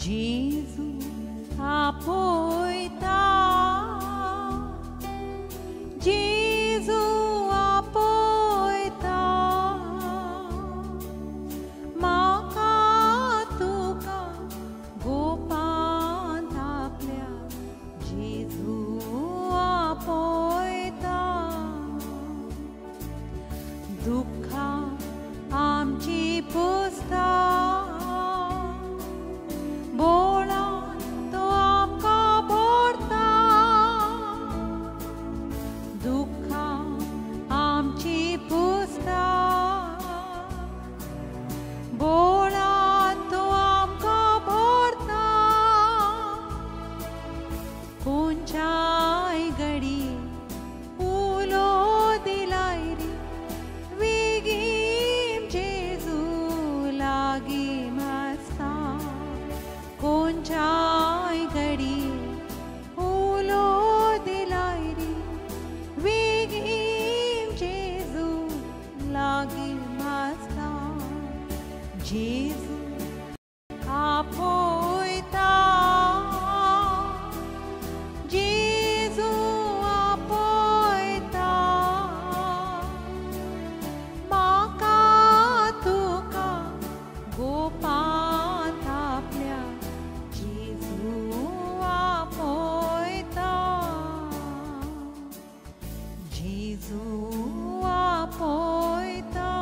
Jesus apoita, Jesus apoita, maka tuka गोपान आपल्या Jesus apoita, दुःखा आमची पुसता बोला तो आपका भरता, दुःखा आमची पुसता बोला तो आपका भरता, कोणच्याय घडी उलो दिलाय रे विगीम जेजू लागी मस्ता, कोणच्याय घडी उलो दिलाय रे विगीम जेजू लागी मस्ता, जेजू apoita, जेजू apoita, माका तुका गोपान आपल्या जेजू apoita, जेजू apoita.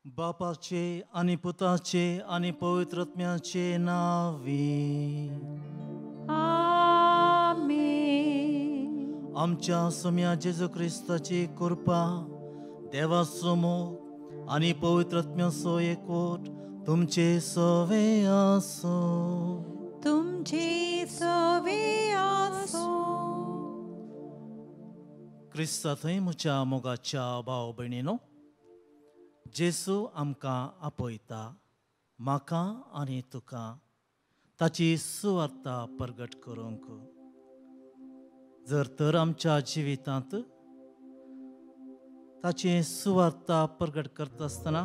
बापाचे आणि पुताचे आणि पवित्रात्म्याचे नावी आमेन. आमच्या सम्या जेजू ख्रिस्ताची कृपा देवाचो मोग आणि पवित्रात्म्याचो एकवट तुमचे सवे आसो. तुमचे सवे आसो. क्रिस्तांतय म्हज्या मोगाच्या भाव भयणीनो, जेजू आमकां आपयता म्हाका आनी तुका ताची सुवार्ता प्रगट करूंक. जर तर आमच्या जिवितांत ताची सुवार्ता प्रगट करता आसतना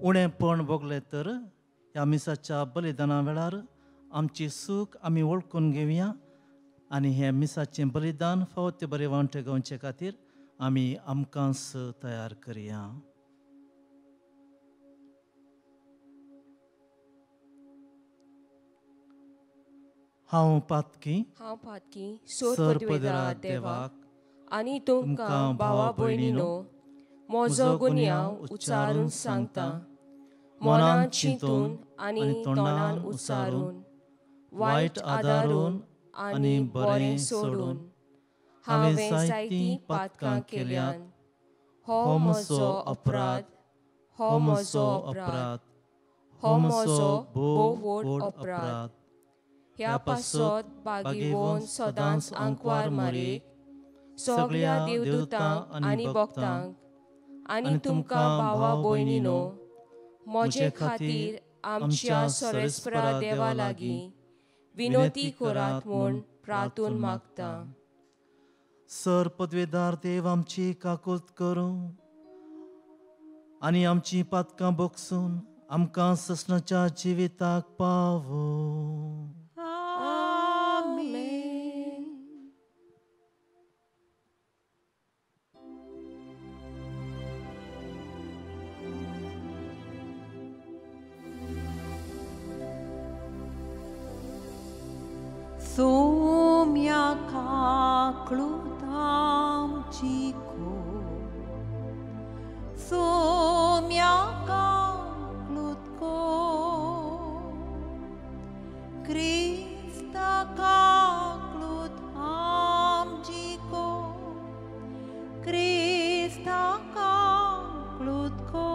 उणेपण भोगलें तर ह्या मिसाच्या बलिदाना वेळार आमची सूख आमी वळखून घेवया आनी हे मिसाचें बलिदान फावो ते बरें वांटे घेवचे खातीर आमी आमकांच तयार करया. हांव पातकी सोरपदवेदार देवाक आनी तुमकां भावा भयणीनो म्हजो गुन्यांव उच्चारून सांगता, मनान चिंतून आनी तोंडान उच्चारून, वायट आदारून आनी बरें सोडून हांवें जायतीं पातकां केल्यान. हो म्हजो अपराध, हो म्हजो अपराध, हो म्हजो भोव व्हड अपराध. ह्या पासत बागीवोन सदांच आंकवार मारेक सगळ्या देवदूतांक आनी भक्तांक आनी तुमकां भावा भयणीनो म्हजे खातीर आमच्या सरेस्परा देवा लागीं विनोती करात म्हूण प्रार्थून मागता. सर पदवेदार देव आमची काकूत करूं आनी आमची पातकां बोगसून आमकां ससनाच्या जिविताक पावो. सोम्या काकळुतामची को, सोम्या काकळुतको, क्रिस्ता काकळुत आमची को, क्रिस्ता काकळुतको,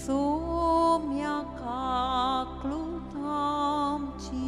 सोम्या काकळुत आमची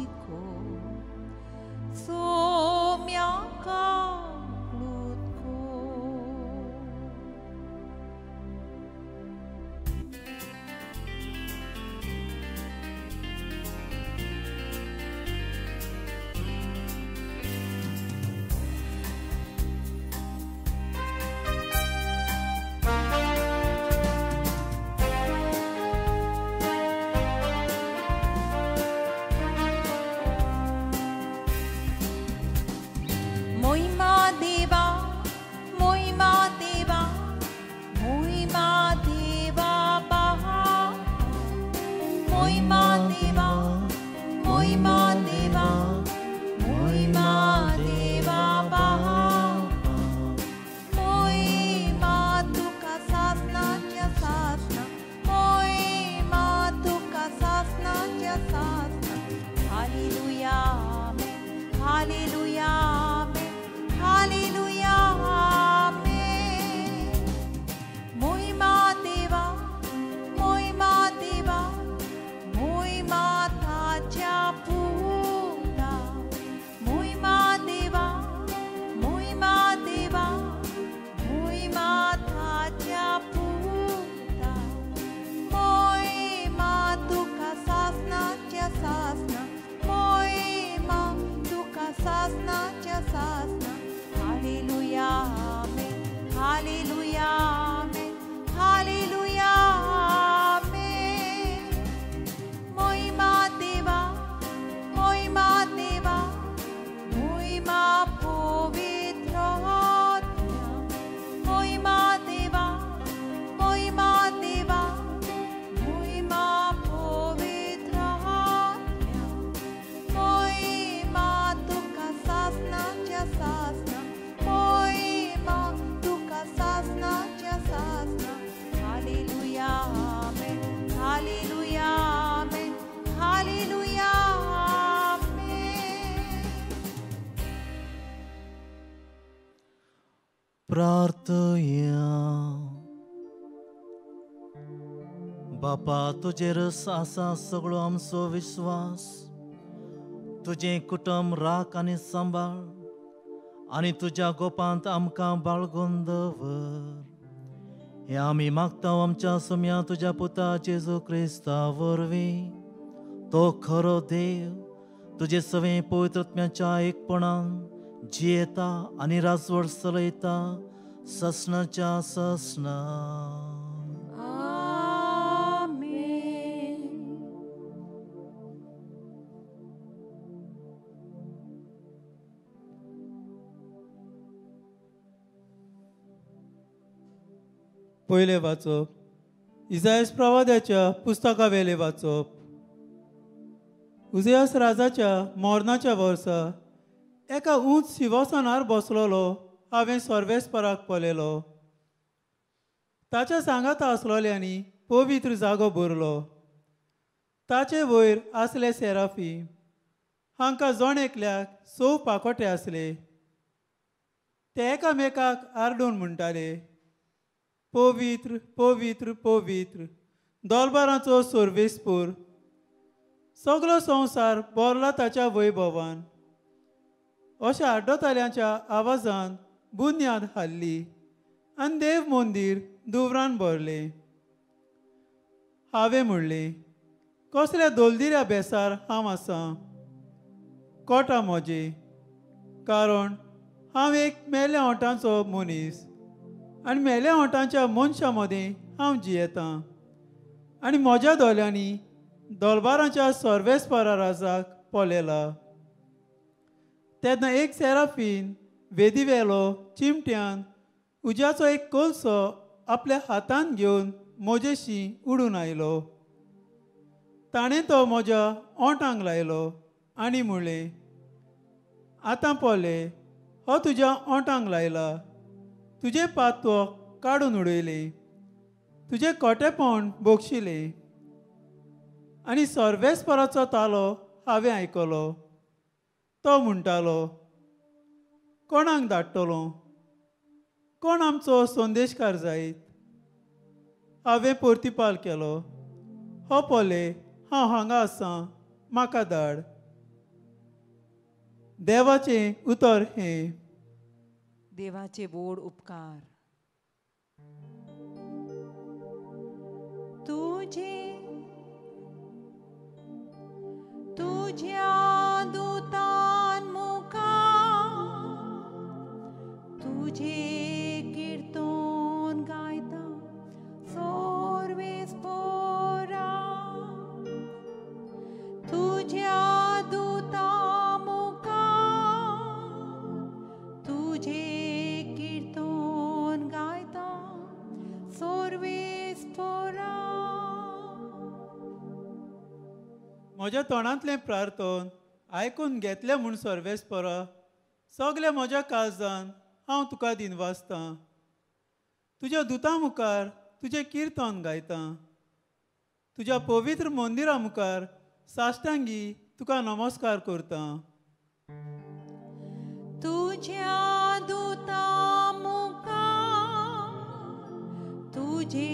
मोहिमा देवा मोहिमा देवा मोहिमा देवा बाबा मोहिमा तुका सासनाच्या सासना मोहिमा तुका सासनाच्या सासना हालेलुया आमेन हालेलुया आमेन हालेलुया आमेन मोहिमा देवा मोहिमा देवा मोहिमा ताच्या पुता मोहिमा देवा मोहिमा देवा मोहिमा ताच्या पुता मोहिमा तुका सासनाच्या सासना मोहिमा तुका सासनाच्या सासना हालेलुया आमेन हालेलुया आमेन हालेलुया आमेन मोहिमा देवा मोहिमा देवा मोहिमा पवित्र आत्म्या मोहिमा देवा मोहिमा देवा मोहिमा पवित्र आत्म्या मोहिमा तुका सासनाच्या सासना मोहिमा तुका सासनाच्या सासना हालेलुया आमेन हालेलुया आमेन हालेलुया आमेन प्रार्थया बापा तुजेर आसा सगळो आमचो विश्वास तुझे कुटुंब राख आनी सांबाळ आनी तुज्या गोपांत आमकां बाळगून दवर हे आमी मागता आमच्या सुम्या तुज्या पुता जेजू क्रिस्ता वरवीं तो खरो देव तुजे सवे पवित्रत्म्याच्या एकपणान जियेता आनी राजवट चलयता ससनाच्या ससना आमेन पयले वाचप इसायास प्रवाद्याच्या पुस्तका वेले वाचप उजियास राजाच्या मोरनाच्या वर्सा एका उंच सिंहासनार बसलोलो हांवें सर्वेस्पराक पळयलो ताच्या सांगाता आसलोल्यांनी पवित्र जागो भरलो ताचे वयर आसले सेराफी हांकां जण एकल्याक 6 पाकोटे आसले ते एकामेकाक आरडून म्हणटाले पवित्र पवित्र पवित्र दोलबारांचो सर्वेस्पूर सगळो संवसार भरला ताच्या वैभवान अशा आड्डोताल्यांच्या आवाजान बुन्याद हाल्ली आनी देव मंदीर दुवरान भरले हांवें म्हणलें कसल्या दोलदिऱ्या बेसार हांव आसां कोटा म्हजे कारण हांव एक मेल्या ओंटांचो मनीस आनी मेल्या ओंटांच्या मनशां मदें हांव जियेतां आनी म्हज्या दोळ्यांनी दोलबारांच्या सर्वेस्परा राजाक पळयला तेन्ना एक सेराफीन वेदीवेलो चिमट्यान उज्याचो एक कोलसो आपल्या हातान घेवन म्हजेशी उडून आयलो ताणें तो म्हज्या ओंटांक लायलो आनी म्हणलें आतां पळय हो तुज्या ओंटांक लायला तुजे पातवो काडून उडयले तुजे खोटेपण बोगशिले आनी सर्वेस्पराचो तालो हांवें आयकलो तो म्हणटालो कोणाक धाडटलो कोण आमचो संदेशकार जायत हांवें परतिपाल केलो हो पळय हांव हांगा आसां म्हाका धाड देवाचें उतर हें देवाचे बोड उपकार तुझ्या दूतान मुखार तुझे कीर्तन गायता सर्वेस्परा तुझ्या दूता मुखार तुझे कीर्तन गायता सर्वेस्परा म्हज्या तोंडांतलें प्रार्थन आयकून घेतलें म्हूण सर्वेस्परा सगल्या म्हज्या काळजान हांव तुका दिनवासतां. तुज्या दुतां मुखार तुजें किर्तन गायतां. तुज्या पवित्र मंदिरा मुखार साश्टांगी तुका नमस्कार करतां. तुझ्या दुता मुखार तुझे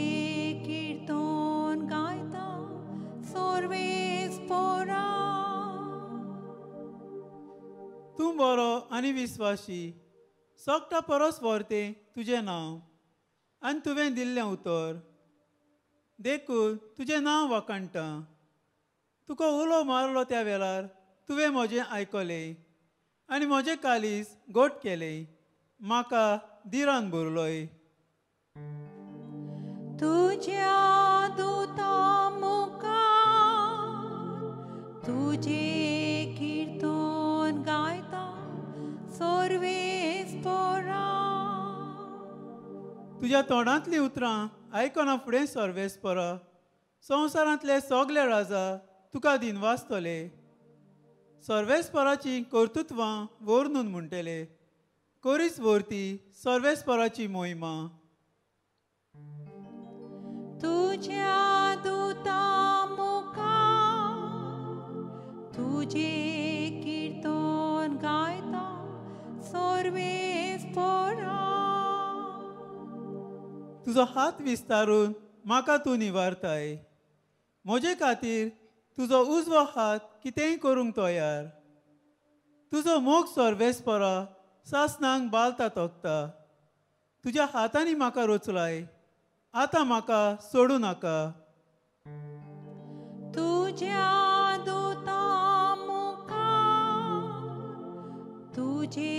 कीर्तन गायता सर्वेस्परा. तूं बरो आनी विस्वासी, सोगटा परस व्हरतें तुजें नांव आनी तुवें दिल्लें उतर. देखून तुजें नांव वखणटां. तुका उलो मारलो त्या वेळार तुवें म्हजें आयकलें आनी म्हजें कालीस गोट केलें. म्हाका दिरान भरलोय. तुझ्या दुता मुखार तुझे कीर्तन गायता सर्वेस्परा. तुज्या तोंडांतलीं उतरां आयकना फुडें सर्वेस्परा संवसारांतले सगळे राजा तुका दिनवासतले. सर्वेस्पराचीं कर्तुत्वां वर्णून म्हणटले. कोरीस व्हरती सर्वेस्पराची मोहिमा. तुझ्या दुता मुखार तुझे कीर्तन गायता सर्वेस्परा. तुजो हात विस्तारून म्हाका तूं निवारताय. म्हजे खातीर तुजो उजवो हात कितेंय करूंक तयार. तुजो मोग सर्वेस्परा सासणांक बालता तोखता. तुज्या हातांनी म्हाका रचलाय. आतां म्हाका सोडूं नाका. तुझ्या दुता मुखार तुझे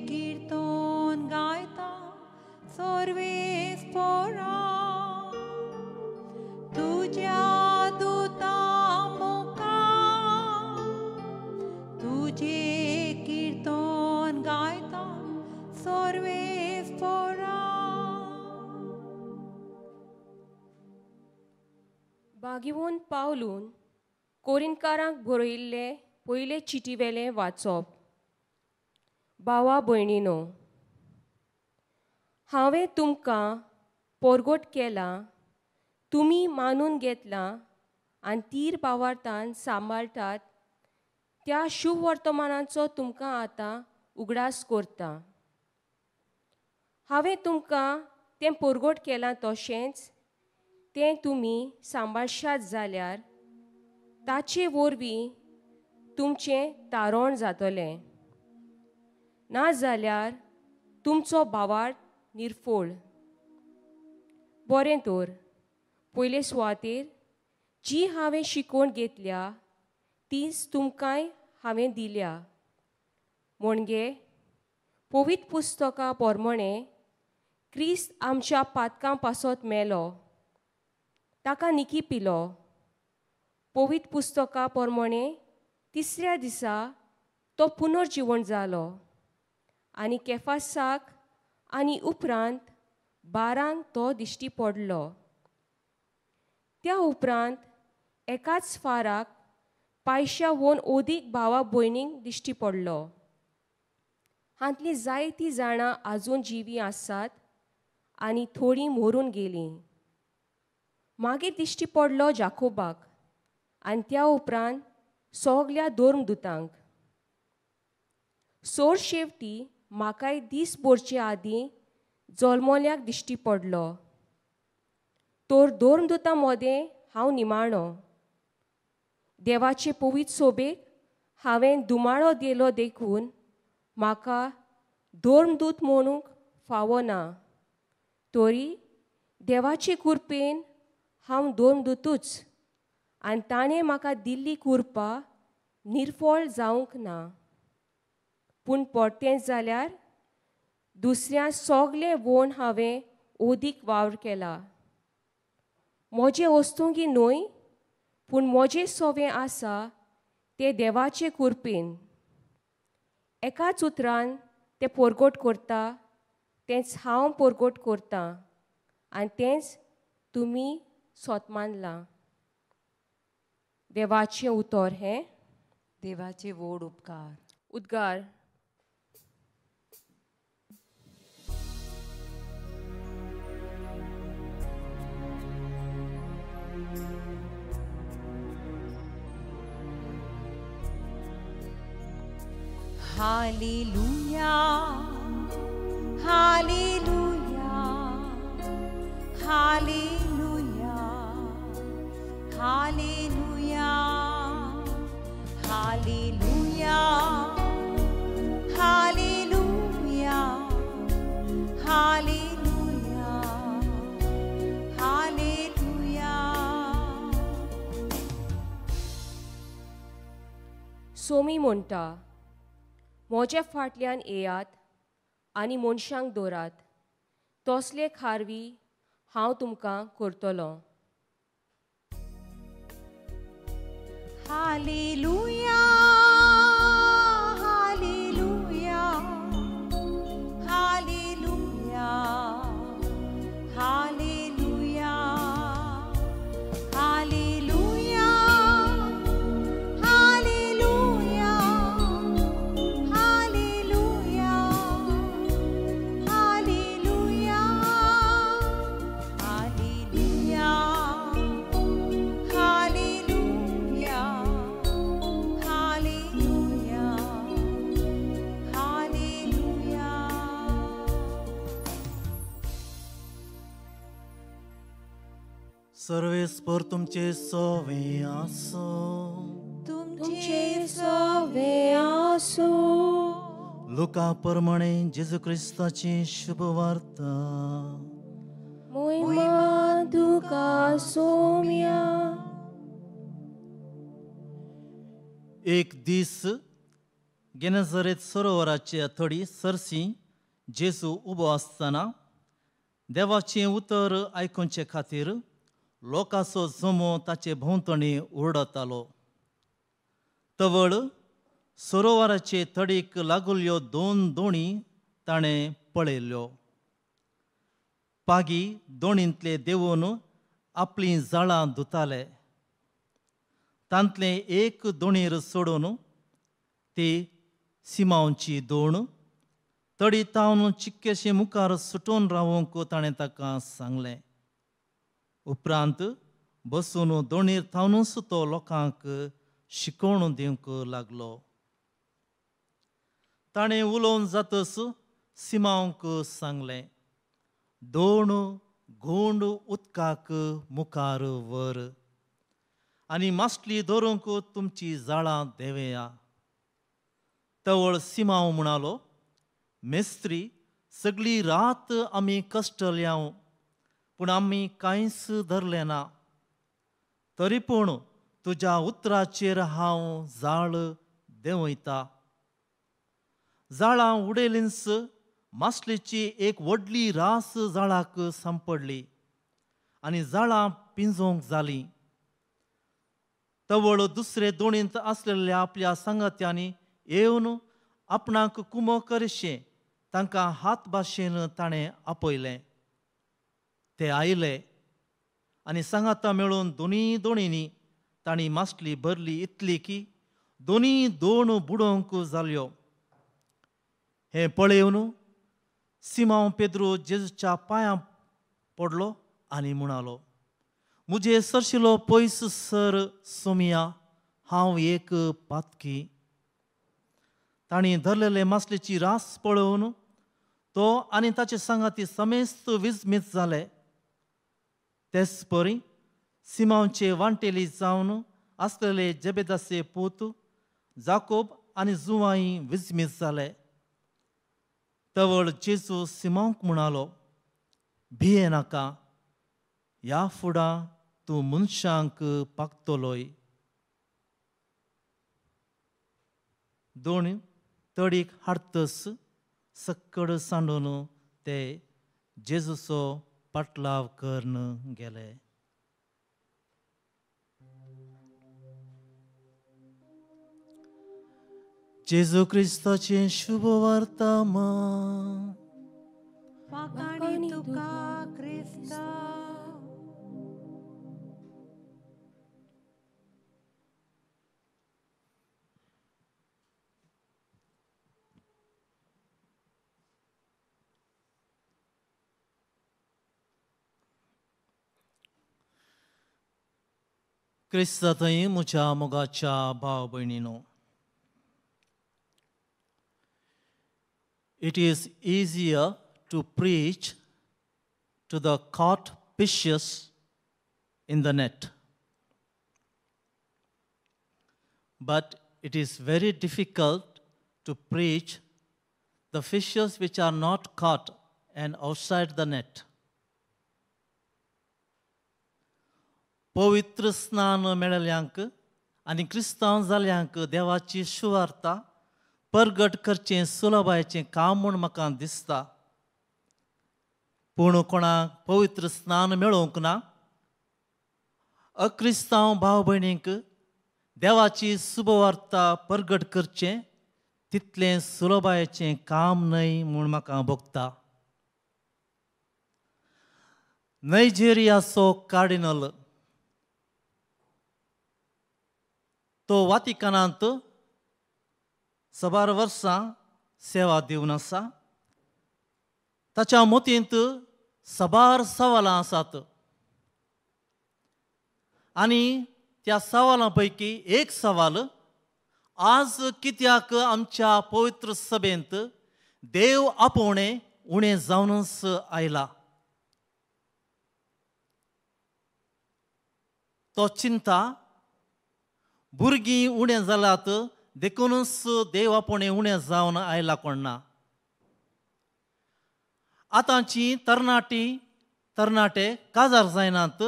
कीर्तन गायता सर्वेस्परा. तुझ्या दुता मुखार तुझे कीर्तन गायता सर्वेस्परा. बागिवून पावलून कोरिंतकारांक बरयिल्ले पयले चिटीवेलें वाचप. भावा भयणीनो, हांवें तुमकां परगट केलां, तुमी मानून घेतलां आनी तीर भावार्थान सांबाळटात त्या शुभ वर्तमानाचो तुमकां आतां उगडास करता. हांवें तुमकां तें परगट केलां तशेंच तें तुमी सांबाळशात जाल्यार ताचे वरवीं तुमचें तारण जातलें. नाजाल्यार तुमचो भावार्थ निर्फोळ. बरें तर पयले सुवातेर जी हांवें शिकोवन घेतल्या तीच तुमकांय हांवें दिल्या. म्हणजे पवित्र पुस्तका पोरमोणें क्रिस्त आमच्या पातकां पासत मेलो, ताका निकी पिलो. पवित्र पुस्तका पोरमोणें तिसऱ्या दिसा तो पुनर्जीवन जालो आनी केफासाक आनी उपरांत 12 तो दिश्टी पडलो. त्या उपरांत एकाच फाराक 500 ओदीक भावा भयणींक दिश्टी पडलो. हांतलीं जायतीं जाणां आजून जिवी आसात आनी थोडीं मरून गेलीं. मागीर दिश्टी पडलो जाकोबाक आनी त्या उपरांत सगल्या धर्मदुतांक. सोर शेवटी म्हाकाय दीसभरचे आदीं जल्मोल्याक दिश्टी पडलो. तर धर्मदुतां मदें हांव निमाणो. देवाचे पवित्र सोबेक हांवें दुमाळो दिलो देखून म्हाका धर्मदूत म्हणूंक फावो ना. तरी देवाचे कृपेन हांव धर्मदूतूच आनी ताणें म्हाका दिल्ली कृपा निर्फळ जावंक ना. पूण परतेंच जाल्यार दुसऱ्या सगळे वण हांवें ओदीक वावर केला. म्हजे वस्तुंकी न्हय, पूण म्हजें सोवें आसा तें देवाचे कृपेन. एकाच उतरान तें परगट करता, तेंच हांव परगट करतां आनी तेंच तुमी सोत मानलां. देवाचें उतर हें देवाचे व्हड उपकार. उद्गार. Hallelujah, Hallelujah, Hallelujah, Hallelujah, Hallelujah, Hallelujah, Hallelujah, Hallelujah. Somi म्हणटा, म्हजे फाटल्यान येयात आनी मनशांक दवरात, तसले खारवी हांव तुमकां करतलों. Hallelujah, Hallelujah, Hallelujah, Hallelujah, Hallelujah, Hallelujah, Hallelujah, Hallelujah, Hallelujah, Hallelujah, Hallelujah, Hallelujah. सर्वेस्पर तुमचे सोवे आसो. तुमचे सवे आसो. लुका प्रमाणे जेजू क्रिस्ताची शुभ वार्ता. मोहिमा तुका सोम्या. एक दीस गेनेझारेत सरोवराचे थडी सरसी जेजू उबो आसतना देवाचें उतर आयकुचे खातीर लोकांचो जमो ताचे भोंवतणी ओरडतालो. तवळ सरोवराचे थडीक लागुल्ल्यो 2 दोणी ताणें पळयल्ल्यो. पागी दोणींतले देंवून आपलीं जाळां धुताले. तांतले एक दोणीर सोडून ती सिमांवची दोण तडी तावन चिक्केशे मुखार सुटून रावूंक ताणें ताका सांगलें. उपरांत बसून दोणीर थावनूच तो लोकांक शिकोवण दिवंक लागलो. ताणें उलोवन जातच सिमांवक सांगलें, दोण घोंड उदकाक मुखार व्हर आनी मासली धरूंक तुमची जाळां देंवया. तवळ सिमांव म्हणालो, मेस्त्री, सगळी रात आमी कश्टल्याव पूण आमी कांयच धरलें ना. तरी पूण तुज्या उतराचेर हांव जाळ देंवयता. जाळां उडयलींच मासलेची एक व्हडली रास जाळाक सांपडली आनी जाळां पिंजोवंक जालीं. तवळ दुसरे दोणींत आसलेल्या आपल्या सांगात्यांनी येवन आपणाक कुमो करशें तांकां हात भाशेन ताणें आपयलें. ते आयले आनी सांगातां मेळून दोनी दोणींनी तांणी मासली भरली इतली की दोनी दोण बुडोवंक जाल्यो. हें पळयवन सिमांव पेद्रू जेजूच्या पांयां पडलो आनी म्हणालो, मुजे सरशिलो पयस सर सोमिया, हांव एक पातकी. तांणी धरलेले मासलेची रास पळोवन तो आनी ताचे सांगाती समेस्त विस्मीत जाले. तेच परी सिमांवचे वांटेली जावन आसलेले जेबेदाचे पूत जाकोब आनी जुवाई विस्मीत जाले. तवळ जेजू सिमांवक म्हणालो, भिये नाका, ह्या फुडां तूं मनशांक पागतलोय. दोन तडीक हाडतस सक्कड सांडून ते जेजूचो पाटलाव करून गेले. जेजू क्रिस्ताचे शुभ वार्ता वाकाणी तुका क्रिस्ता. क्रिस्तांतय म्हज्या मोगाच्या भाव भयणीनो, it is easier to preach to the caught fishes in the net, but it is very difficult to preach the fishes which are not caught and outside the net. पवित्र स्नान मेळल्यांक आनी क्रिस्तांव जाल्यांक देवाची सुवार्ता परगट करचें सुलभायचें काम म्हूण म्हाका दिसता. पूण कोणाक पवित्र स्नान मेळोवंक ना, अक्रिस्तांव भाव भयणींक देवाची सुवार्ता परगट करचें तितलें सुलभायचें काम न्हय म्हूण म्हाका भोगता. नायजेरियाचो कार्डिनल तो वातिकनांत 12 वर्सां सेवा दिवन आसा. ताच्या मोतींत 12 सवालां आसात आनी त्या सवालां पैकी एक सवाल, आज कित्याक आमच्या पवित्र सभेंत देव आपोवणें उणें जावनच आयला. तो चिंता भुरगीं उणें जाल्यात देखूनच देव आपोवणें उणें जावन आयला कोण ना. आतांची तरणाटे काजार जायनात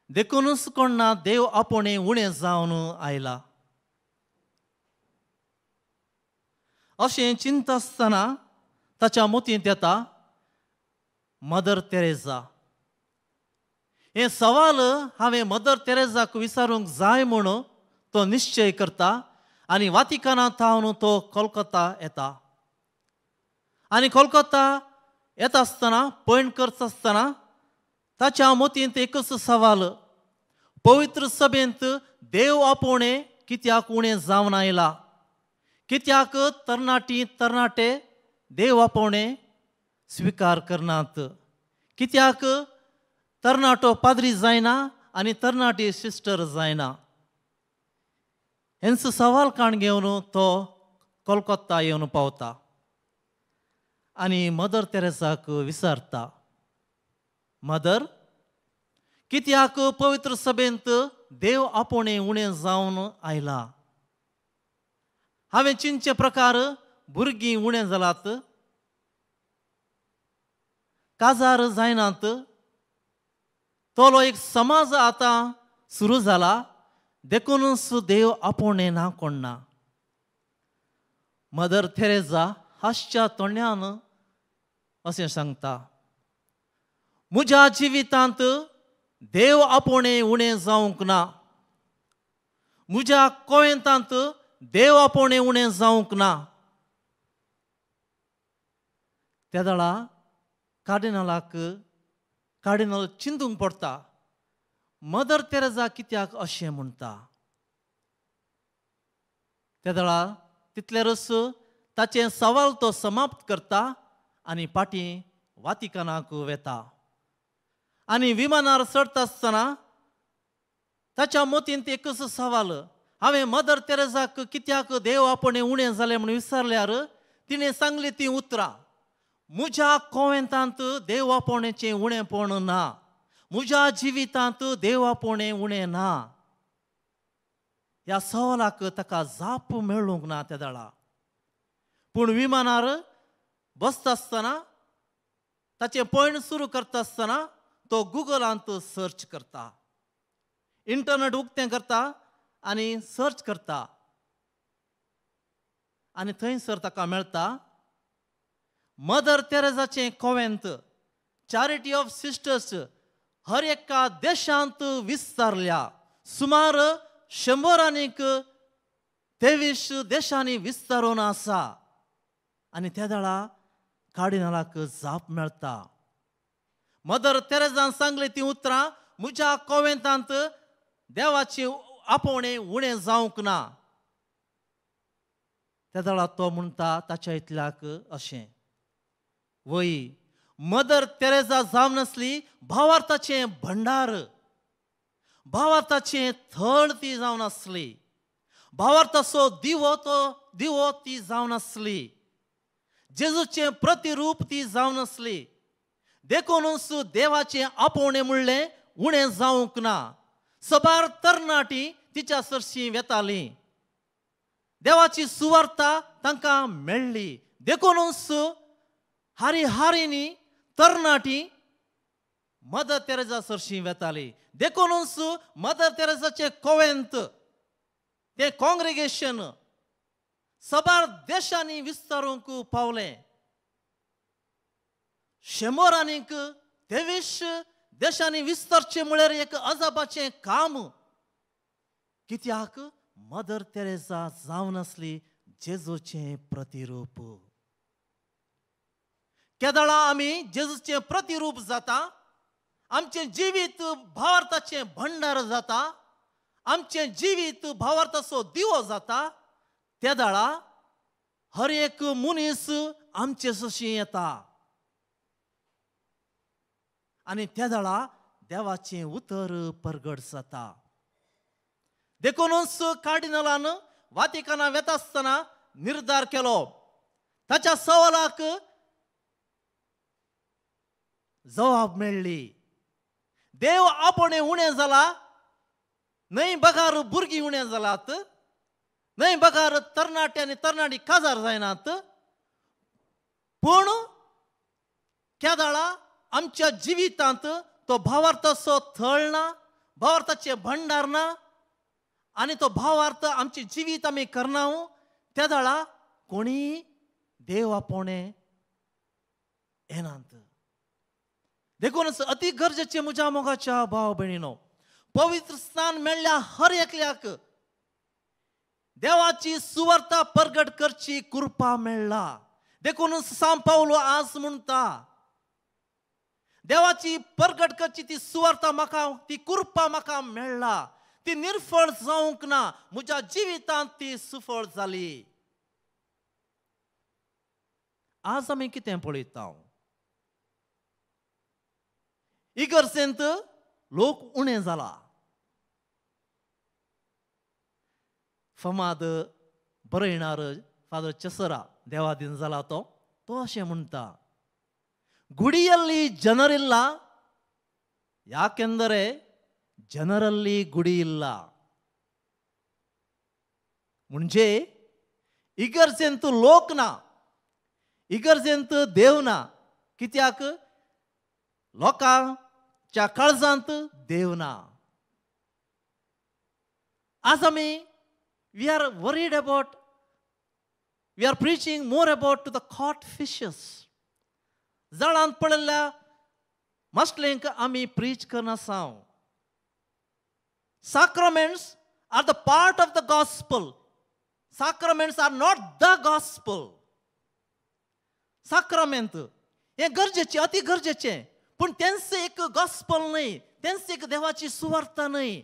देखूनच कोण ना देव आपोवणें उणें जावन आयला. अशें चिंता आसतना ताच्या मोतींत येता मदर तेरेसा. हे सवाल हांवें मदर तेरेसाक विचारूंक जाय म्हूण तो निश्चय करता आनी वातिकनांत थावन तो कोलकाता येता. आनी कोलकाता येता आसतना पैण करता आसतना ताच्या मोतींत एकच सवाल, पवित्र सभेंत देव आपोवणें कित्याक उणें जावन आयला. कित्याक तरणाटे देव आपोवणें स्विकार करनात. कित्याक तरणाटो पाद्री जायना आनी तरणाटी सिस्टर जायना. हेंच सवाल काण घेवन तो कोलकाता येवन पावता आनी मदर तेरेसाक विचारता, मदर, कित्याक पवित्र सभेंत देव आपोवणें उणें जावन आयला. हांवें चिंतचे प्रकार भुरगीं उणें जालात, काजार जायनात, तोलो एक समाज आतां सुरू जाला देखूनच देव आपोवणें ना कोण ना. मदर तेरेसा हास्या तोंड्यान अशें सांगता, म्हज्या जिवितांत देव आपोवणें उणें जावंक ना. म्हज्या कोयंतांत देव आपोवणें उणें जावंक ना. त्या दाळा कार्डिनल चिंतूंक पडटा, मदर तेरेसा कित्याक अशें म्हणटा. त्या दाळा तितलेरच ताचें सवाल तो समाप्त करता आनी फाटीं वातिकनाक वेता. आनी विमानार चडटा आसतना ताच्या मोतींत एकच सवाल, हांवें मदर तेरेसाक कित्याक देव आपोवणें उणें जालें म्हूण विचारल्यार तिणें सांगली तीं उतरां, म्हज्या कोयंतांत देव आपोवणेचें उणेंपण ना. म्हज्या जिवितांत देव आपोवणें उणें ना. ह्या सवालाक ताका जाप मेळूंक ना त्या दाळा. पूण विमानार बसता आसतना ताचें पैण सुरू करता आसतना तो गुगलांत सर्च करता, इंटरनेट उक्तें करता आनी सर्च करता आनी थंयसर ताका मेळटा मदर तेरेसाचें कॉवेंत चॅरिटी ऑफ सिस्टर्स हर एका देशांत विस्तारल्या. सुमार 123 देशांनी विस्तारून आसा. आनी त्या दाळा कार्डिनलाक जाप मेळटा. मदर तेरेसान सांगली तीं उतरां, म्हज्या कॉवेंतांत देवाचें आपोवणें उणें जावंक ना. त्या दाळा तो म्हणटा ताच्या इतल्याक अशें, वय मदर तेरेसा जावन आसली भावार्थाचें भंडार, भावार्थाचें थळ ती जावन आसली, भावार्थाचो दिवो ती जावन आसली, जेजूचें प्रतिरूप ती जावन आसली. देखूनच देवाचें आपोवणें म्हणलें उणें जावंक ना. सबार तरणाटी तिच्या सरशी वेतालीं. देवाची सुवार्ता तांकां मेळ्ळी. देखूनच हारींनी तरणाटी मदर तेरेसा सरशी वेताली. देखूनच मदर तेरेसाचें कॉवेंत तें कॉंग्रेगेशन सबार देशांनी विस्तारूंक पावलें. 100 आनीक 23 देशांनी विस्तारचें म्हळ्यार एक अजापाचें काम. कित्याक मदर तेरेसा जावन आसली जेजूचें प्रतिरूप. केदाळा आमी जेजूचें प्रतिरूप जाता, आमचें जिवीत भावार्थाचें भंडार जाता, आमचें जिवीत भावार्थाचो दिवो जाता. तेदाळा हर एक मनीस आमचे सशी येता आनी तेदाळा देवाचें उतर परगट जाता. देखूनच कार्डिनलान वातिकाना वेता आसतना निर्धार केलो. ताच्या सवालाक जबाब मेळ्ळी. देव आपणें उणें जाला, न्हय बगार भुरगीं उणें जालात, न्हय बगार तरणाटे आनी तरणाटी काजार जायनात, पूण केदाळा आमच्या जिवितांत तो भावार्थाचो थळ ना, भावार्थाचें भंडार ना, आनी तो भावार्थ आमचें जिवीत आमी करना. तेदाळा कोणी देव आपोवणें येनात. देखूनच अति गरजेचें म्हज्या मोगाच्या भाव भयणीनो, पवित्र स्थान मेळ्ळ्या हर एकल्याक देवाची सुवार्ता परगट करची कृपा मेळ्ळा. देखूनच सांत पावलो आज म्हणटा, देवाची परगट करची ती सुवार्ता म्हाका, ती कृपा म्हाका मेळ्ळा. ती निर्फळ जावंक ना, म्हज्या जिवितांत ती सुफळ जाली. आज आमी कितें पळयता? इगर्जेंत लोक उणें जाला. फामाद बरयणार फादर चेसरा देवादीन जाला तो अशें म्हणटा, ಗುಡಿಯಲ್ಲಿ ಜನರಿಲ್ಲ, ಯಾಕೆಂದರೆ ಜನರಲ್ಲಿ ಗುಡಿ ಇಲ್ಲ. म्हणजे इगर्जेंत लोक ना, इगर्जेंत देव ना. कित्याक लोकांच्या काळजांत देव ना. आज आमी we are worried about, we are preaching more about to the caught fishes. जळांत पडलेल्या मासलेंक आमी प्रीच करना साव. Sacraments are the part of the gospel. Sacraments are not the gospel. Sacrament हे गरजेचे, अति गरजेचे, पण त्यांचं एक गॉस्पल नाही, त्यांचं एक देवाची सुवार्ता नाही.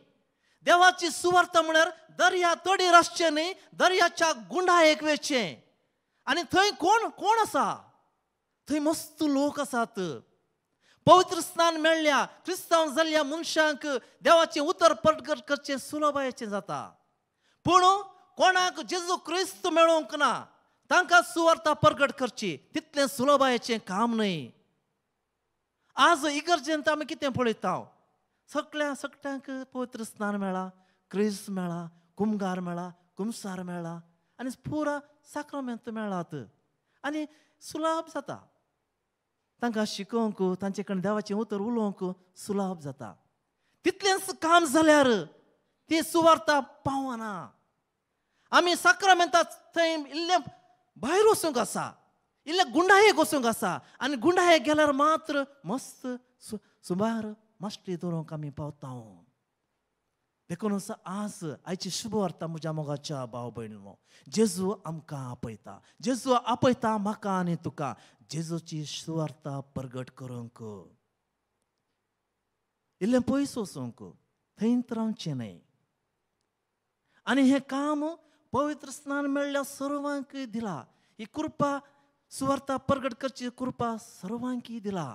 देवाची सुवार्ता म्हळ्यार दर्या तडीर आसचें न्ही, दर्याच्या गुंडाळेक वेचचें. आनी थंय कोण कोण आसा? थंय मस्त लोक आसात. पवित्र स्नान मेळ्ळ्या क्रिस्तांव जाल्ल्या मनशांक देवाचें उतर परगट करचें सुलभायेचें जाता. पूण कोणाक जेजू क्रिस्त मेळोवंक ना, तांकां सुवार्ता परगट करची तितलें सुलभायेचें काम न्हय. आज इगर्जेंत आमी कितें पळयता? सगळ्यांक पवित्र स्नान मेळ्ळा, क्रिस्त मेळ्ळा, कुमगार मेळ्ळा, कुमसार मेळ्ळा, आनी पुरा साक्रामेंत मेळ्ळात. आनी सुलभ जाता तांकां शिकोवंक, तांचे कडेन देवाचें उतर उलोवंक सुलभ जाता. तितलेंच काम जाल्यार ती सुवार्ता पावना. आमी साक्रामेंतांत थंय इल्लें भायर वचूंक आसा, इल्लें गुंडाळेक वचूंक आसा, आनी गुंडाळेक गेल्यार मात्र मस्त सुमार माश्टी दवरूंक आमी पावता. देखूनच आज आयची शुभ वार्ता म्हज्या मोगाच्या भाव भयणीनो, जेजू आमकां आपयता, जेजू आपयता म्हाका आनी तुका जेजूची सुवार्ता परगट करूंक. इल्लें पयस वचूंक, थंयच रावचें न्हय. आनी हें काम पवित्र स्नान मेळ्ळ्या सर्वांक दिला. ही कृपा सुवार्ता परगट करची कृपा सर्वांक दिला.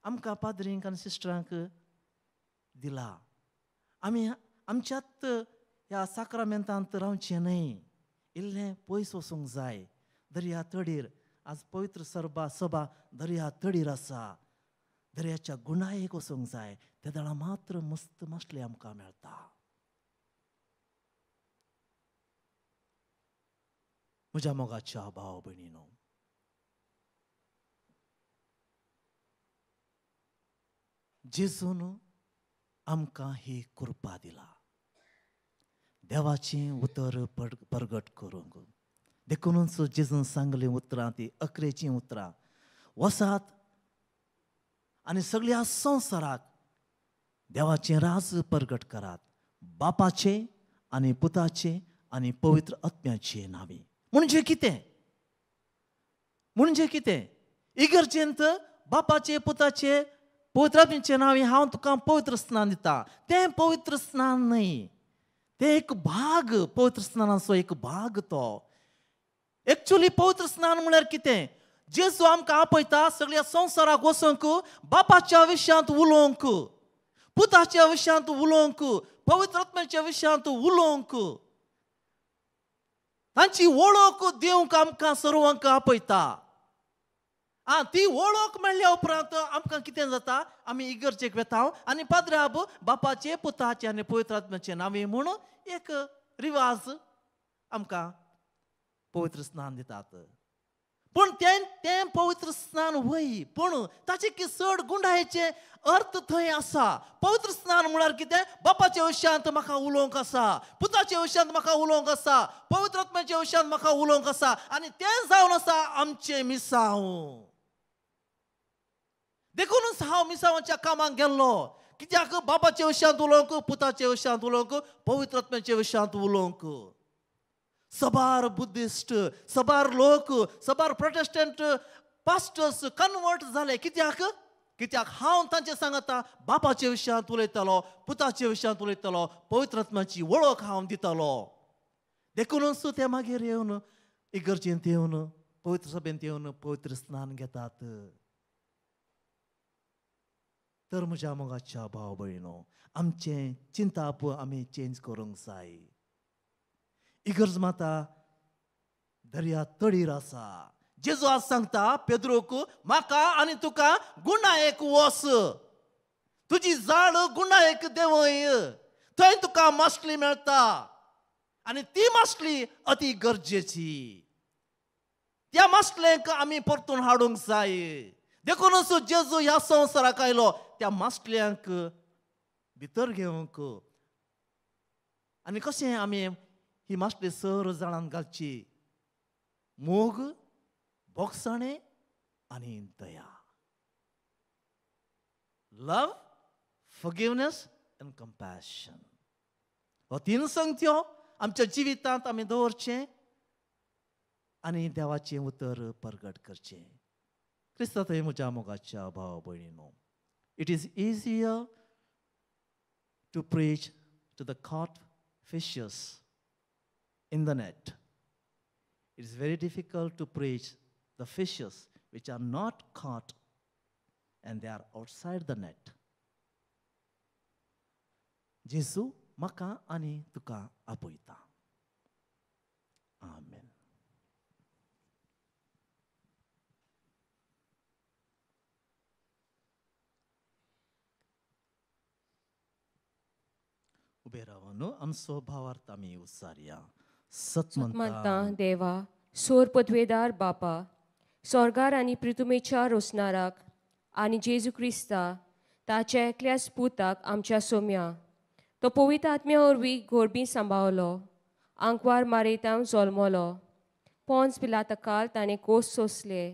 आमकां पाद्रींक आनी सिस्टरांक दिला. आमी आमच्यात ह्या साक्रामेंतांत रावचें न्हय. इल्लें पयस वचूंक जाय. दर्या तडीर आज पवित्र सभा दर्या तडीर आसा. दर्याच्या गुणायेक वचूंक जाय. त्या दाळा मात्र मस्त मासले आमकां मेळटा. म्हज्या मोगाच्या भाव भयणीनो, जेजून आमकां ही कृपा दिला. देवाचें उतर परगट करूंक. देखूनच जेजून सांगलीं उतरां ती 11ची उतरां, वसात आनी सगळ्या संवसाराक देवाचें राज परगट करात, बापाचे आनी पुताचे आनी पवित्र आत्म्याचे नांवी. म्हणजे कितें? म्हणजे कितें? इगर्जेंत बापाचे पुताचे पवित्र आत्म्याचे नांवी हांव तुका पवित्र स्नान दिता. तें पवित्र स्नान न्हय, तें एक भाग, पवित्र स्नानाचो एक भाग तो. एक्चुअली पवित्र स्नान म्हळ्यार कितें? जेजू आमकां आपयता सगळ्या संवसाराक वचूंक, बापाच्या विशयांत उलोवंक, पुताच्या विशयांत उलोवंक, पवित्र आत्म्याच्या विशयांत उलोवंक, तांची वळख दिवंक आमकां सर्वांक आपयता. ती वळख मेळ्ळ्या उपरांत आमकां कितें जाता? आमी इगर्जेक वेता आनी पाद्राब बापाचे पुताचे आनी पवित्र आत्म्याचे नांवी म्हूण एक रिवाज आमकां पवित्र स्नान दितात. पूण तें पवित्र स्नान वय, पूण ताचे की चड गुंडायेचे अर्थ थंय आसा. पवित्र स्नान म्हळ्यार कितें? बापाच्या विशयांत म्हाका उलोवंक आसा, पुताच्या विशयांत म्हाका उलोवंक आसा, पवित्र आत्म्याच्या विशयांत म्हाका उलोवंक आसा. आनी तें जावन आसा आमचें मिसांव. देखूनच हांव मिसांवाच्या कामाक गेल्लो. कित्याक? बापाच्या विशयांत उलोवंक, पुताच्या विशयांत उलोवंक, पवित्र आत्म्याच्या विशयांत उलोवंक. सबार बुद्धिस्ट, सबार लोक, सबार प्रोटेस्टंट पास्टर्स कन्वर्ट जाले. कित्याक? कित्याक हांव तांचे सांगता बापाच्या विशयांत उलयतालो, पुताच्या विशयांत उलयतालो, पवित्र आत्म्याची वळख हांव दितालो. देखूनच ते मागीर येवन इगर्जेंत येवन, पवित्र सभेंत येवन पवित्र स्नान घेतात. तर म्हज्या मोगाच्या भाव भयणो, आमचें चिंताप आमी चेंज करूंक जाय. इगर्ज माता दर्या तडीर आसा. जेजू आज सांगता पेद्रोक, म्हाका आनी तुका गुणायेक वच, तुजी जाड गुणायेक देंवय, थंय तुका मासली मेळटा. आनी ती मासली अति गरजेची. त्या मासलेंक आमी परतून हाडूंक जाय. देखूनच जेजू ह्या संवसाराक आयलो त्या मासल्यांक भितर घेवंक. आनी कशें आमी ही मासली सर जाळान घालची? मोग, बोगसाणें आनी दया. लव, फॉरगिवनेस एंड कंपॅशन. हो 3 संगत्यो आमच्या जिवितांत आमी दवरचें आनी देवाचें उतर परगट करचें. क्रिस्तांत म्हज्या मोगाच्या भाव भयणीनो, it is easier to preach to the caught fishes in the net. It is very difficult to preach the fishes which are not caught and they are outside the net. जेजू म्हाका आनी तुका आपयता. आमेन. उबे रावन आमचो भावार्थ आमी उच्चारया. सतमंता देवा, सोर पदवेदार बापा, स्वर्गार आनी पृथ्वीच्या रोसनाराक आनी जेजू क्रिस्ता ताच्या एकल्याच पुताक आमच्या सोम्या तो पवित्र आत्म्या वरवीं गोरबी सांबाळलो, आंकवार मारयतां जल्मलो, पोंच पिलातकाल ताणें कोस सोंसले,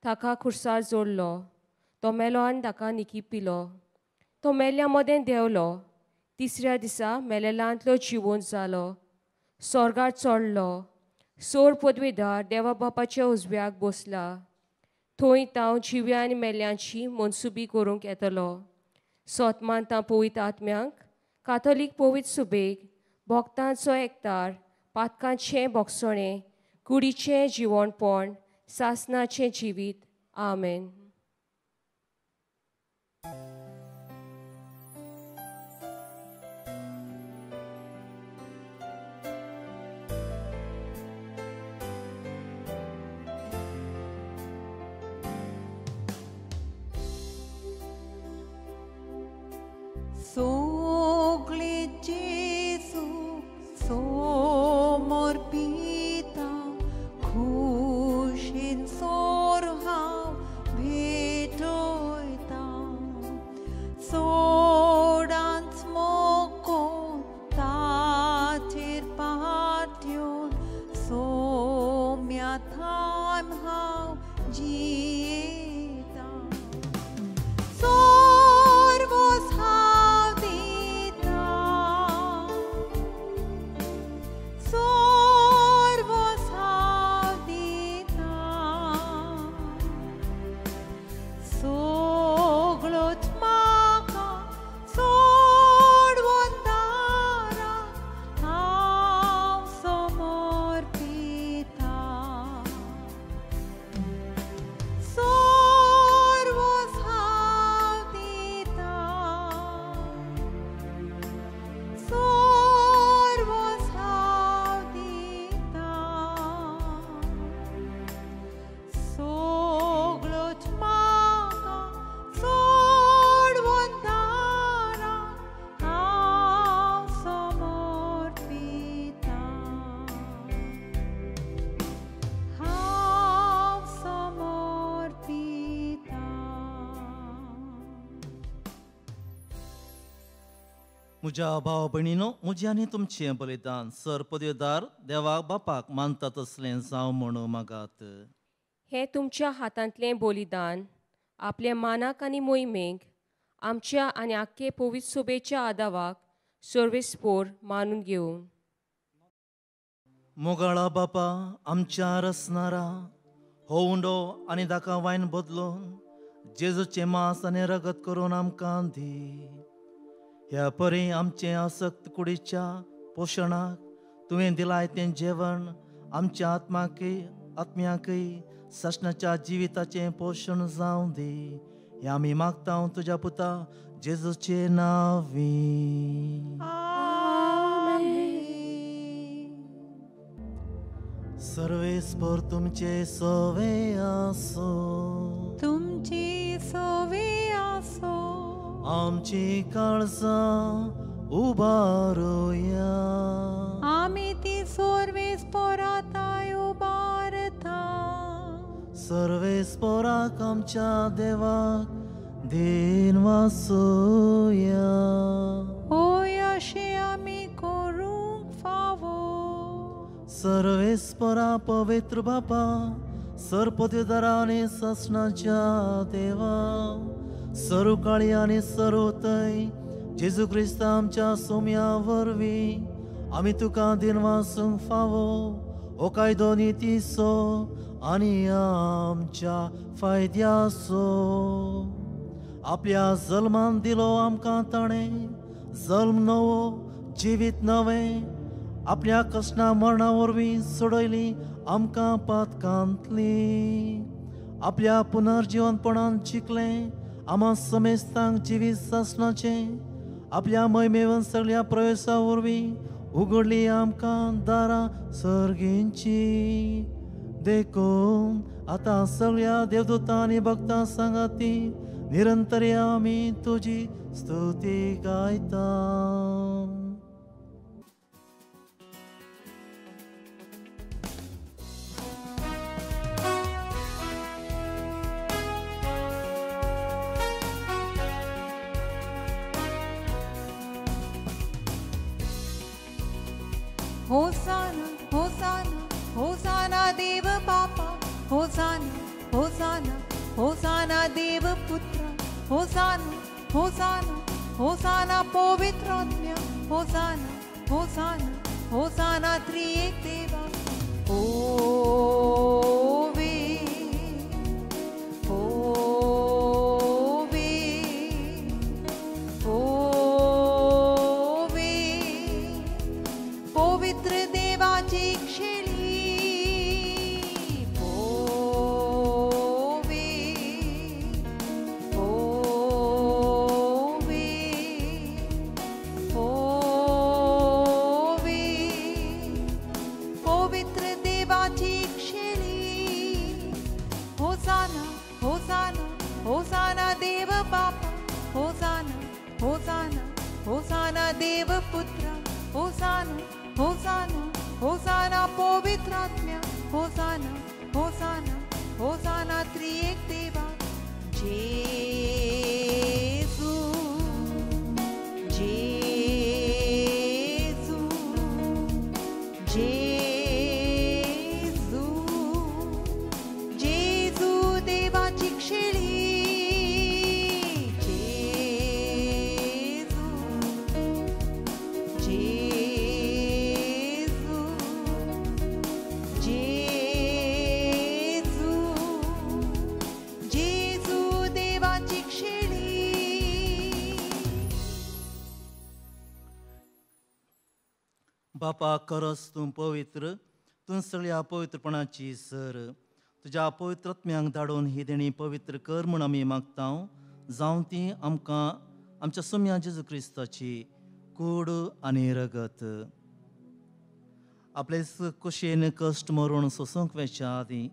ताका खुर्सार जोडलो, तो मेलो आनी ताका निकी पिलो, तो मेल्ल्या मदें देंवलो, तिसऱ्या दिसा मेलेल्यांतलो जिवंत जालो, स्वर्गार चडलो, सोर पदवेदार देवा बापाच्या उजव्याक बसला, थंय तांव जिव्या आनी मेल्यांची मनसुबी करूंक येतलो. सोतमांतां पवित्र आत्म्यांक, काथोलीक पवित्र सुबेक, भोगतांचो एकतार, पातकांचें भोगसणें, कुडीचें जिवणपण, सासणाचें जिवीत. आमेन. सोगले जेजू समोर पिता खुशीन सोर हांव भेटयता सोडांच मोकोन ताचेर पाट्योन सोम्या थायम हांव जियेता सर्वोस हांव दिता सर्वोस हांव दिता सगळोच म्हाका सोडून दारा हांव समर्पिता सर्वोस हांव दिता सर्वोस हांव दिता सगळोच म्हाका सोडून दारा हांव समर्पिता हांव समर्पिता म्हज्या भाव भयणीनो, म्हजें आनी तुमचें बलिदान सरपदवेदार देवाक बापाक मानता तसलें जावं म्हणून मागात. हे तुमच्या हातांतलें बलिदान आपल्या मानाक आनी मोहिमेक आमच्या आनी आख्खे पवित्र सोबेच्या आदावाक सर्वेस्पोर मानून घेवन मोगाळा बापा, आमच्या रसनारा हो उंडो आनी ताका वायन बदलून जेजूचें मांस आनी रगत करून आमकां दी. ह्या परी आमचे आसक्त कुडीच्या पोशणाक तुवें दिलाय तें जेवण आमच्या आत्म्याकय सशनाच्या जिविताचें पोशण जावं दी. हें आमी मागता तुज्या पुता जेजूचे नांवी. सर्वेस्पर तुमचे सवे आसो, तुमची सवे आसो आमची काळजां उबारुया. आमी ती सर्वेस्पराताय उबारता सर्वेस्पराक आमच्या देवाक दिन वासुया. होय अशें आमी करूंक फावो. सर्वेस्परा पवित्र बापा, सरपदवेदारा आनी ससनाच्या देवा, सरुकाळी आनी सरोतय जेजू क्रिस्त आमच्या सोम्या वरवीं आमी तुका दिन वासूंक फावो. हो कायदो नितीसो आनी आमच्या फायद्याचो. आपल्या जल्मान दिलो आमकां ताणें जल्म नवो, जिवीत नवें आपल्या कश्ना मरणा वरवीं सोडयली आमकां पातकांतली. आपल्या पुनर्जीवनपणान जिखलें आमा समेस्तांक जिवीत सासणाचें. आपल्या महिमेवन सगळ्या प्रवेशा वरवीं उगडली आमकां दारां सर्गींची. देखून आतां सगळ्या देवदूतां आनी भक्तां सांगाती निरंतर आमी तुजी स्तुती गायता. होसाना होसाना होसाना देव बापा. होसाना होसाना होसाना देव पुत्र. होसाना होसाना होसाना पवित्र आत्म्या. होसाना होसाना होसाना त्रिएक देवा. होवे होवे होवे पवित्र देवाची शेळी. होवे होवे होवे पवित्र देवाची शेळी. होसाना होसाना होसाना देव बापा. होसाना होसाना देवपुत्र होसाना होसाना होसाना पवित्रात्म्या होसाना होसाना होसाना त्रिएक देवा जेसू जेसू जेसू जेसू देवाची शेळी जेसू जेसू जेसू जेसू देवाची शेळी बापा खरंच तूं पवित्र तूं सगळ्या पवित्रपणाची सर तुज्या पवित्रत्म्यांक धाडून ही देणी पवित्र कर म्हूण आमी मागता जावं ती आमकां आमच्या सोम्या जेजू क्रिस्ताची कूड आनी रगत आपले कुशेन कश्ट मरून सोसूंक वेच्या आदीं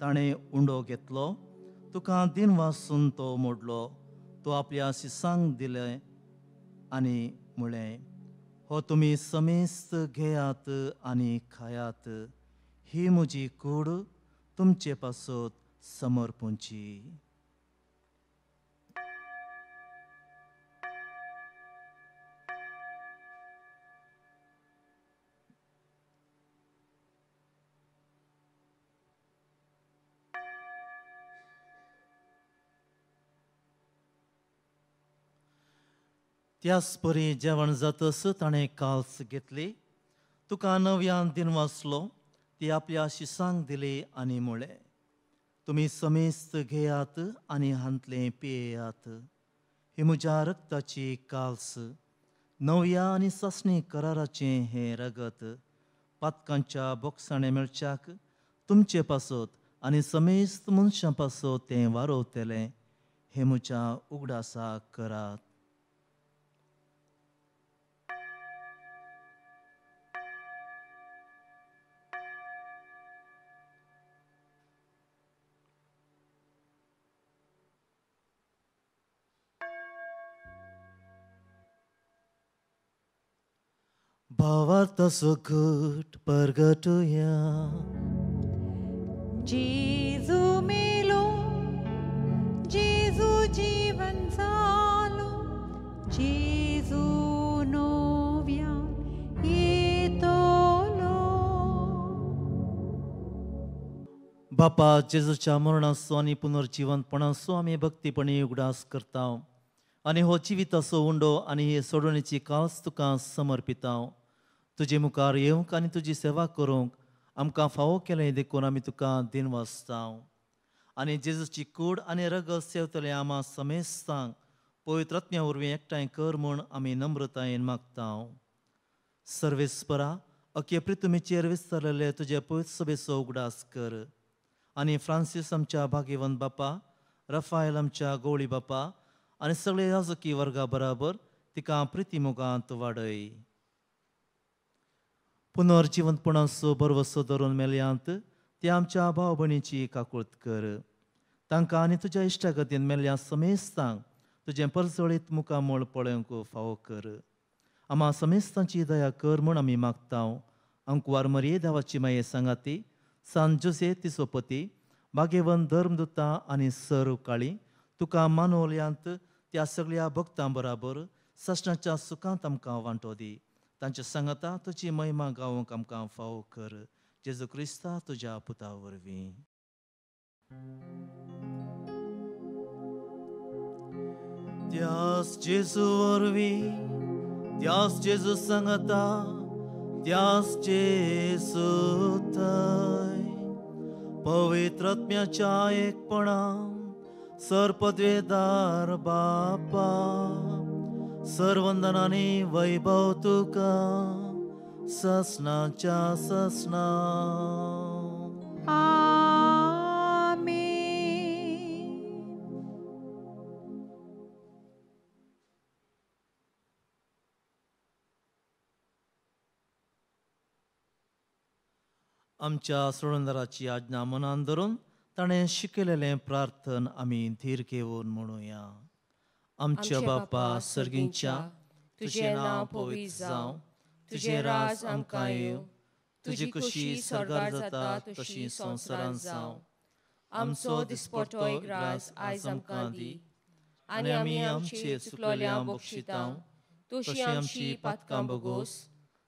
ताणें उंडो घेतलो तुका दिन वासून तो मोडलो तो आपल्या शिसांक दिले आनी म्हळें हो तुमी समेस्त घेयात आनी खायात ही म्हजी कूड तुमचे पासत समर्पूंची त्याच परी जेवण जातस ताणें काल्स घेतली तुका नव्यान दिन वाचलो ती आपल्या शिसांक दिली आनी म्हळें तुमी समेस्त घेयात आनी हांतले पियेयात ही म्हज्या रक्ताची काल्स नव्या आनी ससणी कराराचें हें रगत पातकांच्या बोक्साणें मेळच्याक तुमचे पासत आनी समेस्त मनशां पासत तें वारोवतलें हें म्हज्या उगडासा करात भावार्थाचो घट परगटुया जेजू मेलो जेजू जीवन जालो जेजू नव्या येतलो बापा जेजूच्या मरणाचो आनी पुनर्जिवंतपणाचो आमी भक्तीपणी उगडास करता आनी हो जिविताचो उंडो आनी हे सोडवणेची कास तुका समर्पिता तुजे मुखार येवंक आनी तुजी सेवा करूंक आमकां फावो केलें देखून आमी तुका दिन वाचता आनी जेजूची कूड आनी रगत सेवतले आमा समेस्तांक पवित्रत्म्या वरवीं एकठांय कर म्हूण आमी नम्रतायेन मागता सर्वेस्परा अखे प्रितुमेचेर विस्तारलेले तुजे पवित्र सभेचो उगडास कर आनी फ्रांसीस आमच्या भाग्यवंत बापा रफायल आमच्या गवळी बापा आनी सगळे राजकी वर्गा बराबर तिका प्रिती मोगांत वाडय पुनर्जिवंतपणाचो बरवसो धरून मेल्यांत ते आमच्या भाव भयणीची काकुळट कर तांकां आनी तुज्या इश्टागतीन मेल्ल्या समेस्तांक तुजें परजळीत मुखामोळ पळोवंक फावो कर आमा समेस्तांची दया कर म्हूण आमी मागता अंकुवार मरिये देवाची माये सांगाती सान जोसे तिचो पती भाग्यवंत धर्मदुता आनी सर काळी तुका मानवल्यांत त्या सगळ्या भक्तां बराबर सशणाच्या सुखांत आमकां वांटो दी तांच्या सांगाता तुजी महिमा गावोवंक आमकां फावो कर जेजू क्रिस्ता तुज्या पुता वरवीं त्याच जेजू वरवीं त्याच जेजू सांगाता त्याच जेजू थंय पवित्रत्म्याच्या एकपणान सरपदवेदार बापा सर्वंदनांनी वैभव तुका ससनाच्या ससना आमेन आमच्या सोडवंदराची आज्ञा मनान धरून ताणें शिकयलेलें प्रार्थन आमी धीर घेवन म्हणुया आमच्या बापा सर्गींच्या तुझें नांव पवित्र जावं, तुझें राज आमकां येवं, तुजी खुशी स्वर्गार जाता तशी संवसारांत जावं. आमचो दिसपट्टो ग्रास आयज आमकां दी, आनी आमी आमचे चुकलोल्यांक बक्षितां, तशी आमची पातकां बोगोस,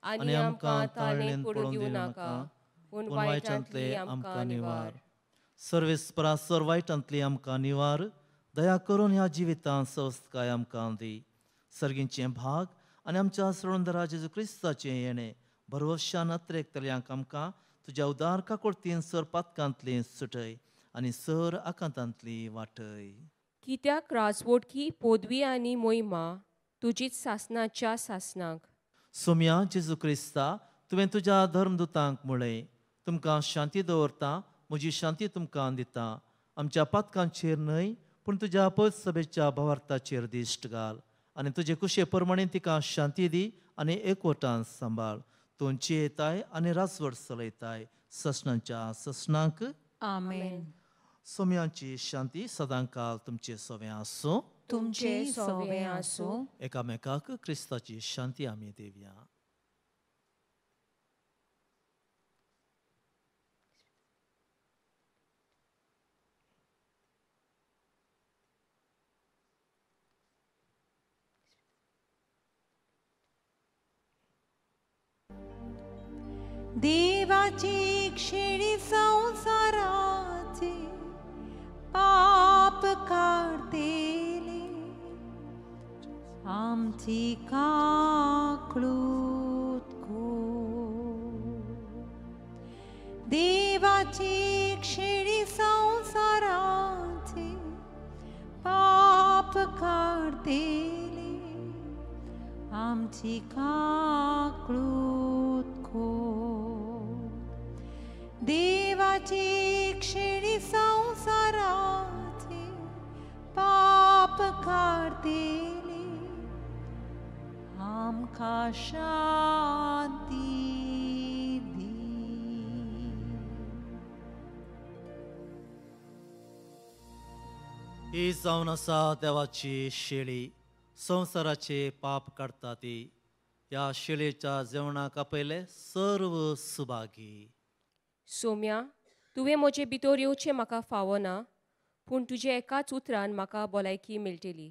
आनी आमकां ताळणेंत पडूंक दिवं नाका, पूण वायटांतले आमकां निवार. सर्वेस्परा सर्वायटांतली आमकां निवार, दया करून ह्या जिवितांत संस्काय आमकां दी. सर्गींचें भाग आनी आमच्या सळोंदरा जेजू क्रिस्ताचें येणें भरवशान अत्रेकतल्यांक आमकां तुज्या उदार काकुळतीन सर पातकांतली सुटय आनी सर आकांतांतली वाटय. कित्याक राजवटकी पदवी आनी मोहिमा तुजीच सासणाच्या सासणाक. सोम्या जेजू क्रिस्ता, तुवें तुज्या धर्मदुतांक म्हळें, तुमकां शांती दवरता, म्हजी शांती तुमकां दिता. आमच्या पातकांचेर न्हय, पूण तुज्या पवित्र सभेच्या भावार्थाचेर दिश्ट घाल, आनी तुजे कुशे प्रमाणे तिका शांती दी आनी एकवटान सांबाळ. तूं येताय आनी राजवट चलयताय ससणांच्या ससणांक. आमेन. सोम्यांची शांती सदांकाल तुमचे सोवें आसूं. तुमचे सोवें आसूं. एकामेकाक क्रिस्ताची शांती आमी दिवया. देवाची क्षिणी संसाराचे पाप काढतेले, आमची काकळूत देवाची क्षिणी संसाराचे पाप काढतेले, आमची काकळूत देवाची क्षिणी संसाराचे पाप काढतेले, आमकां शांती दी. ही जावन आसा देवाची शेळी, संवसाराचे पाप काडटा ती. ह्या शेळयेच्या जेवणाक आपयले सर्व सुभागी. सोम्या, तुवें म्हजे भितर येवचें म्हाका फावना, पूण तुज्या एकाच उतरान म्हाका भलायकी मेळटली.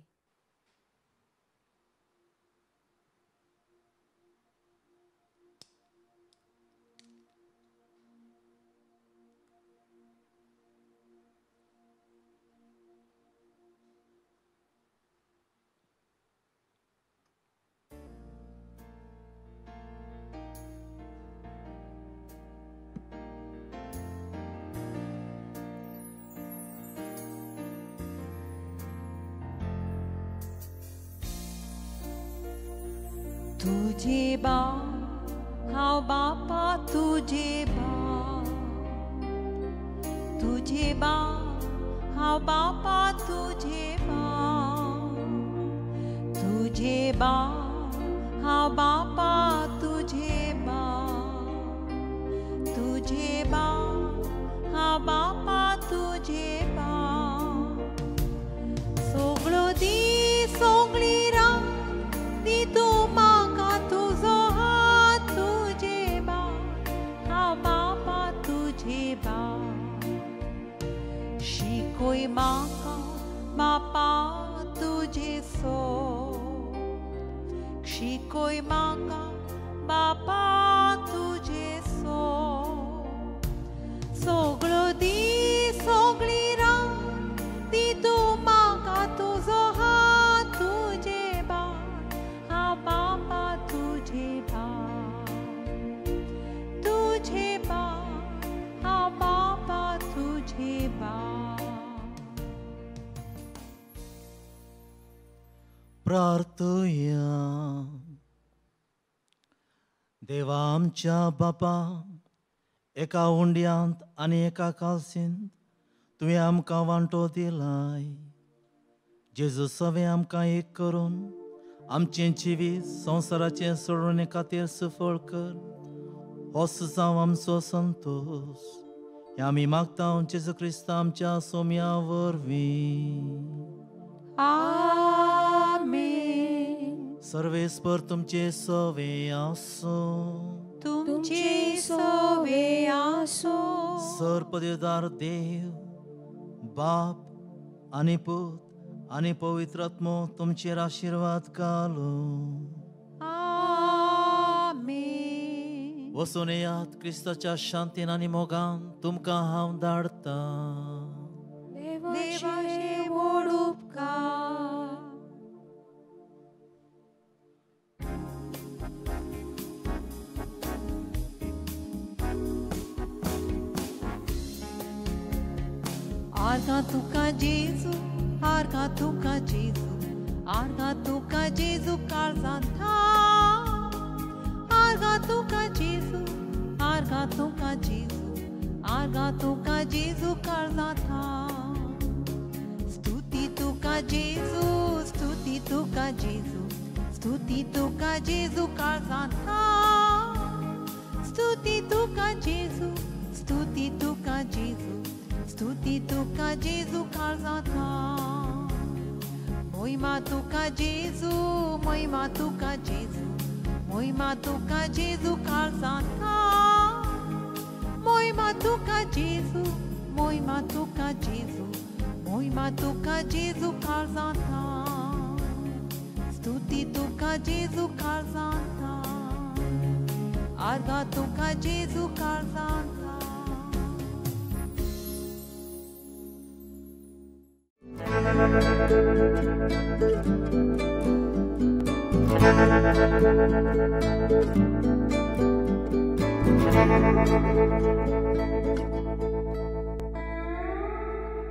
तुझे बा हांव बापा तुझे बा, तुझे बा हांव बापा तुझे बा, तुझे बा हांव बापा तुझे बा, तुझे बा हांव बापा तुझे बा. सगळो दी सगळी रात दी तूं म्हाका तुजो हात, तुझे बा हांव बापा तुझे बा. शिकोय म्हाका बापा तुझे सो, शिकोय म्हाका बापा तुझे सो. सगळो दी सगळी रात दी तूं म्हाका तुजो हात, तुझे बा हांव बापा तुझे बा, तुझे बा हांव बापा तुझे बा. प्रार्थया. देवा आमच्या बापा, एका उंड्यांत आनी एका कालसींत तुवें आमकां वांटो दिलाय. जेजू सवें आमकां एक करून आमचें जिवीत संवसाराचें सोडोवणे खातीर सफळ कर. होस जावं आमचो संतोश. हें आमी मागता जेजू क्रिस्ता आमच्या सोम्या वरवीं. आमेन. सर्वेस्पर तुमचे सवे आसो तुमचे सोवे आसो सर्पदेवदार देव बाप आणि पूत आणि पवित्र आत्मो तुमचेर आशीर्वाद घालो आमेन वचून येयात क्रिस्ताच्या शांतीन आनी मोगान तुमकां हांव धाडटा देवाचे व्हड उपकार आर्गा तुका जेजू आर्गा तुका जेजू आर्गा तुका जेजू काळजांता आर्गा तुका जेजू आर्गा तुका जेजू आर्गा तुका जेजू काळजांता स्तुती तुका जेजू स्तुती तुका जेजू स्तुती तुका जेजू काळजांता स्तुती तुका जेजू स्तुती तुका जेजू स्तुती तुका जेजू काळजांता महिमा तुका जेजू महिमा तुका जेजू महिमा तुका जेजू काळजांता महिमा तुका जेजू महिमा तुका जेजू महिमा तुका जेजू काळजांता स्तुती तुका जेजू काळजांता आर्गा तुका जेजू काळजांता